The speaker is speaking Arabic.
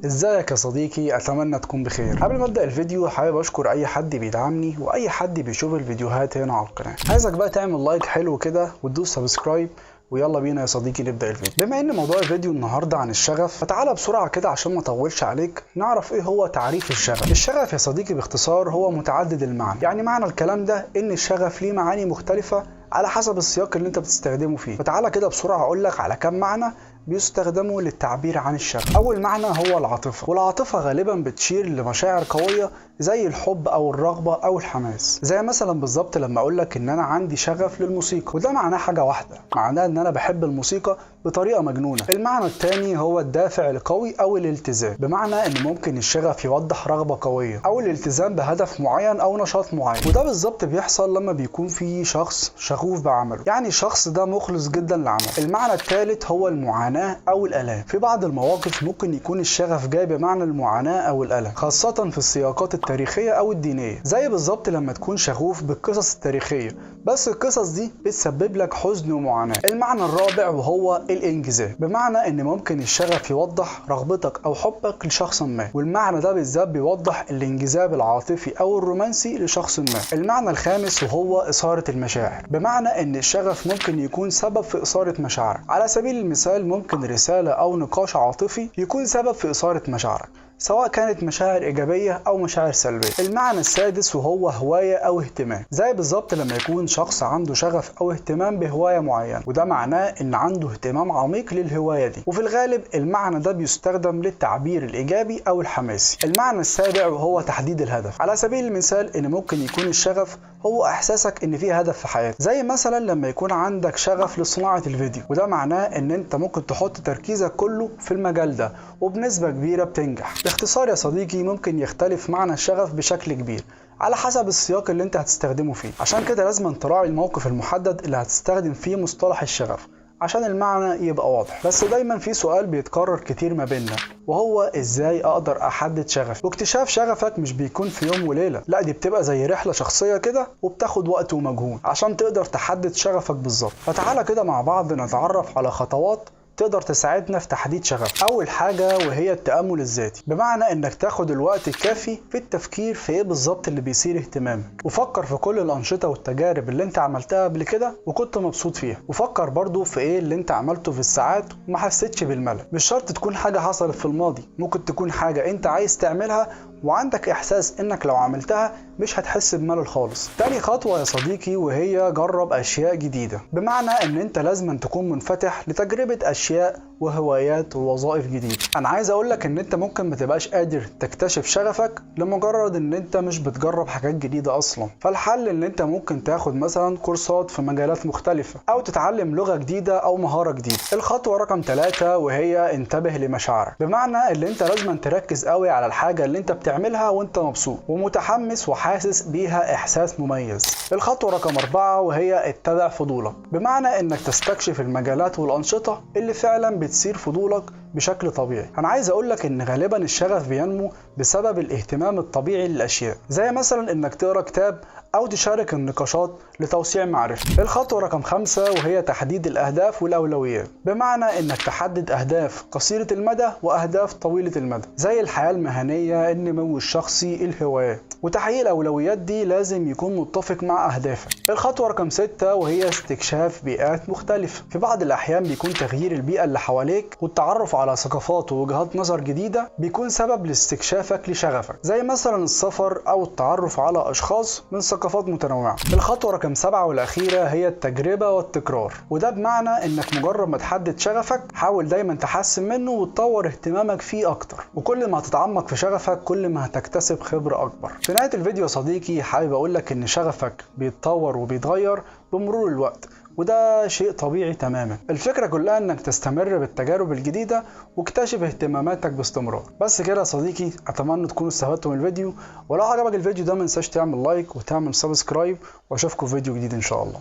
ازيك يا صديقي؟ اتمنى تكون بخير. قبل ما ابدا الفيديو حابب اشكر اي حد بيدعمني واي حد بيشوف الفيديوهات هنا على القناه. عايزك بقى تعمل لايك حلو كده وتدوس سبسكرايب، ويلا بينا يا صديقي نبدا الفيديو. بما ان موضوع الفيديو النهارده عن الشغف، فتعالى بسرعه كده عشان ما اطولش عليك نعرف ايه هو تعريف الشغف. الشغف يا صديقي باختصار هو متعدد المعنى. يعني معنى الكلام ده ان الشغف ليه معاني مختلفه على حسب السياق اللي انت بتستخدمه فيه. فتعالى كده بسرعه اقول لك على كم معنى بيستخدموا للتعبير عن الشغف. اول معنى هو العاطفه، والعاطفه غالبا بتشير لمشاعر قويه زي الحب او الرغبه او الحماس. زي مثلا بالظبط لما اقول لك ان انا عندي شغف للموسيقى، وده معناه حاجه واحده، معناه ان انا بحب الموسيقى بطريقه مجنونه. المعنى الثاني هو الدافع القوي او الالتزام، بمعنى ان ممكن الشغف يوضح رغبه قويه او الالتزام بهدف معين او نشاط معين، وده بالظبط بيحصل لما بيكون في شخص شغوف بعمله، يعني الشخص ده مخلص جدا لعمله. المعنى الثالث هو المعاناه او الالام. في بعض المواقف ممكن يكون الشغف جاي بمعنى المعاناه او الالم، خاصه في السياقات التاريخيه او الدينيه، زي بالظبط لما تكون شغوف بالقصص التاريخيه بس القصص دي بتسبب لك حزن ومعاناه. المعنى الرابع وهو الانجذاب، بمعنى ان ممكن الشغف يوضح رغبتك او حبك لشخص ما، والمعنى ده بالذات بيوضح الانجذاب العاطفي او الرومانسي لشخص ما. المعنى الخامس وهو اثاره المشاعر، بمعنى ان الشغف ممكن يكون سبب في اثاره مشاعرك. على سبيل المثال ممكن رساله او نقاش عاطفي يكون سبب في اثاره مشاعرك، سواء كانت مشاعر إيجابية أو مشاعر سلبية. المعنى السادس وهو هواية أو اهتمام، زي بالظبط لما يكون شخص عنده شغف أو اهتمام بهواية معينة، وده معناه إن عنده اهتمام عميق للهواية دي، وفي الغالب المعنى ده بيستخدم للتعبير الإيجابي أو الحماسي. المعنى السابع وهو تحديد الهدف، على سبيل المثال إن ممكن يكون الشغف هو إحساسك إن في هدف في حياتك، زي مثلا لما يكون عندك شغف لصناعة الفيديو، وده معناه إن أنت ممكن تحط تركيزك كله في المجال ده وبنسبة كبيرة بتنجح. باختصار يا صديقي ممكن يختلف معنى الشغف بشكل كبير على حسب السياق اللي انت هتستخدمه فيه، عشان كده لازم تراعي الموقف المحدد اللي هتستخدم فيه مصطلح الشغف عشان المعنى يبقى واضح. بس دايما في سؤال بيتكرر كتير ما بيننا، وهو ازاي اقدر احدد شغفي؟ واكتشاف شغفك مش بيكون في يوم وليلة، لا دي بتبقى زي رحلة شخصية كده وبتاخد وقت ومجهود عشان تقدر تحدد شغفك بالظبط. فتعالى كده مع بعض نتعرف على خطوات تقدر تساعدنا في تحديد شغف. اول حاجه وهي التامل الذاتي، بمعنى انك تاخد الوقت الكافي في التفكير في ايه بالظبط اللي بيثير اهتمامك، وفكر في كل الانشطه والتجارب اللي انت عملتها قبل كده وكنت مبسوط فيها، وفكر برضو في ايه اللي انت عملته في الساعات وما حسيتش بالملل. مش شرط تكون حاجه حصلت في الماضي، ممكن تكون حاجه انت عايز تعملها وعندك احساس انك لو عملتها مش هتحس بملل خالص. تاني خطوه يا صديقي وهي جرب اشياء جديده، بمعنى ان انت لازم تكون منفتح لتجربه اشياء وهوايات ووظائف جديده. انا عايز اقولك ان انت ممكن ما تبقاش قادر تكتشف شغفك لمجرد ان انت مش بتجرب حاجات جديده اصلا. فالحل ان انت ممكن تاخد مثلا كورسات في مجالات مختلفه او تتعلم لغه جديده او مهاره جديده. الخطوه رقم 3 وهي انتبه لمشاعرك، بمعنى ان انت لازم تركز قوي على الحاجه اللي انت بتعملها وانت مبسوط ومتحمس وحاسس بيها احساس مميز. الخطوه رقم 4 وهي اتبع فضولك، بمعنى انك تستكشف المجالات والانشطه اللي فعلا بتثير فضولك بشكل طبيعي. انا عايز اقولك ان غالبا الشغف بينمو بسبب الاهتمام الطبيعي للاشياء، زي مثلا انك تقرا كتاب او تشارك النقاشات لتوسيع معرفتك. الخطوه رقم 5 وهي تحديد الاهداف والاولويات، بمعنى انك تحدد اهداف قصيره المدى واهداف طويله المدى، زي الحياه المهنيه، النمو الشخصي، الهوايات، وتحقيق الاولويات دي لازم يكون متفق مع اهدافك. الخطوه رقم 6 وهي استكشاف بيئات مختلفه. في بعض الاحيان بيكون تغيير البيئه اللي حواليك والتعرف على ثقافات ووجهات نظر جديده بيكون سبب لاستكشافك لشغفك، زي مثلا السفر او التعرف على اشخاص من ثقافات متنوعه. الخطوه رقم 7 والاخيره هي التجربه والتكرار، وده بمعنى انك مجرد ما تحدد شغفك حاول دايما تحسن منه وتطور اهتمامك فيه اكتر، وكل ما هتتعمق في شغفك كل ما هتكتسب خبره اكبر. في نهايه الفيديو يا صديقي حابب اقول لك ان شغفك بيتطور وبيتغير بمرور الوقت، وده شيء طبيعي تماما. الفكرة كلها انك تستمر بالتجارب الجديدة واكتشف اهتماماتك باستمرار. بس كده يا صديقي، اتمنى تكونوا استفدتوا من الفيديو، ولو عجبك الفيديو ده منساش تعمل لايك وتعمل سبسكرايب، واشوفكم في فيديو جديد ان شاء الله.